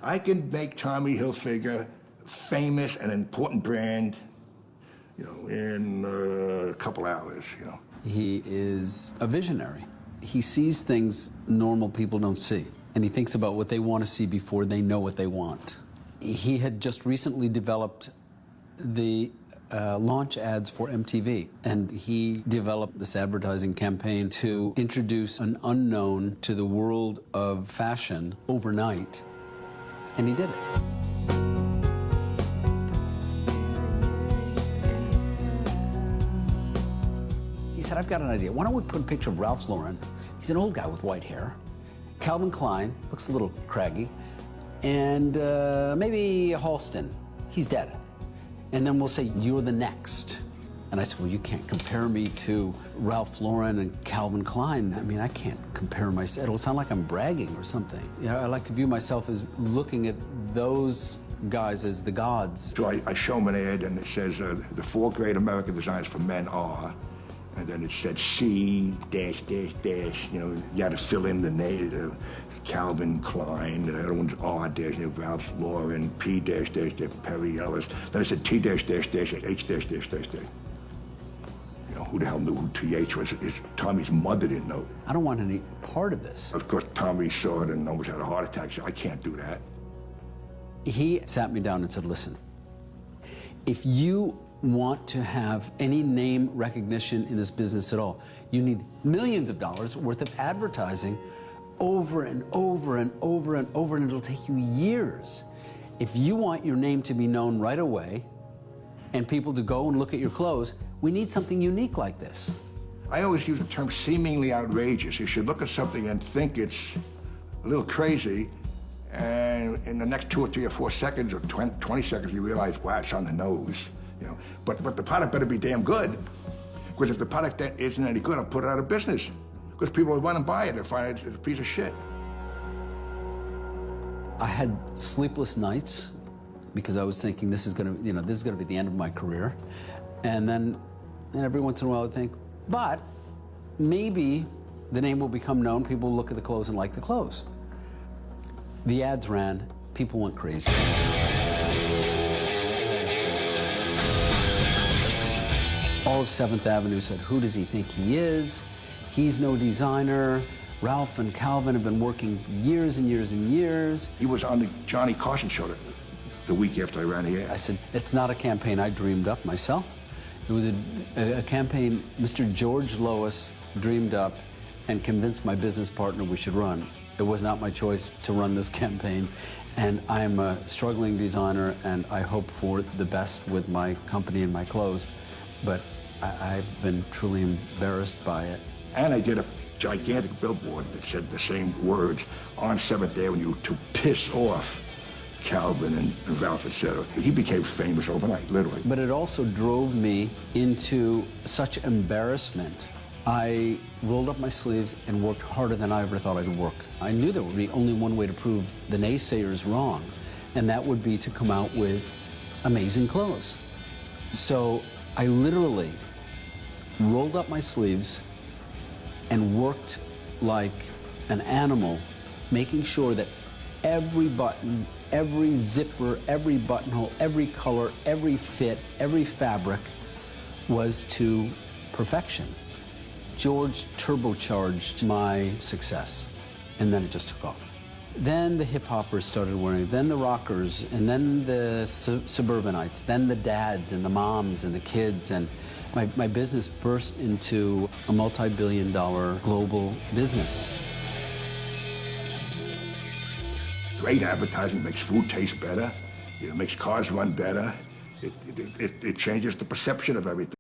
I can make Tommy Hilfiger famous and an important brand, in a couple hours, He is a visionary. He sees things normal people don't see, and he thinks about what they want to see before they know what they want. He had just recently developed the launch ads for MTV, and he developed this advertising campaign to introduce an unknown to the world of fashion overnight, and he did it. He said, I've got an idea. Why don't we put a picture of Ralph Lauren? He's an old guy with white hair. Calvin Klein, looks a little craggy. And maybe Halston, he's dead. And then we'll say, you're the next. And I said, well, you can't compare me to Ralph Lauren and Calvin Klein. I mean, I can't compare myself. It'll sound like I'm bragging or something. I like to view myself as looking at those guys as the gods. So I show him an ad, and it says, the 4 great American designs for men are, and then it said C dash dash dash. You got to fill in the name. Calvin Klein, the other one's R dash, Ralph Lauren, P dash dash dash, Perry Ellis. Then it said T dash dash dash, H dash dash dash dash. Who the hell knew who TH was? Tommy's mother didn't know. I don't want any part of this. Of course, Tommy saw it and almost had a heart attack. He said, I can't do that. He sat me down and said, listen, if you want to have any name recognition in this business at all, you need millions of dollars worth of advertising over and over and over and over, and it'll take you years. If you want your name to be known right away and people to go and look at your clothes, we need something unique like this. I always use the term seemingly outrageous. You should look at something and think it's a little crazy, and in the next 2 or 3 or 4 seconds or 20 seconds, you realize, wow, it's on the nose. But the product better be damn good, because if the product isn't any good, I'll put it out of business. Because people will run and buy it and find it's a piece of shit. I had sleepless nights because I was thinking this is going to be the end of my career, and then every once in a while I would think, but maybe the name will become known. People will look at the clothes and like the clothes. The ads ran. People went crazy. All of 7th Avenue said, who does he think he is? He's no designer. Ralph and Calvin have been working years and years and years. He was on the Johnny Carson show the week after I ran the ad. I said, it's not a campaign I dreamed up myself. It was a campaign Mr. George Lois dreamed up and convinced my business partner we should run. It was not my choice to run this campaign. And I'm a struggling designer, and I hope for the best with my company and my clothes. But I've been truly embarrassed by it. And I did a gigantic billboard that said the same words on 7th Avenue to piss off Calvin and Ralph, etc. He became famous overnight, literally. But it also drove me into such embarrassment. I rolled up my sleeves and worked harder than I ever thought I'd work. I knew there would be only one way to prove the naysayers wrong, and that would be to come out with amazing clothes. So I literally rolled up my sleeves and worked like an animal, making sure that every button, every zipper, every buttonhole, every color, every fit, every fabric was to perfection. George turbocharged my success, and then it just took off. Then the hip-hoppers started wearing it, then the rockers, and then the suburbanites, then the dads and the moms and the kids, and my business burst into a multi-billion-dollar global business. Great advertising makes food taste better. It makes cars run better. It changes the perception of everything.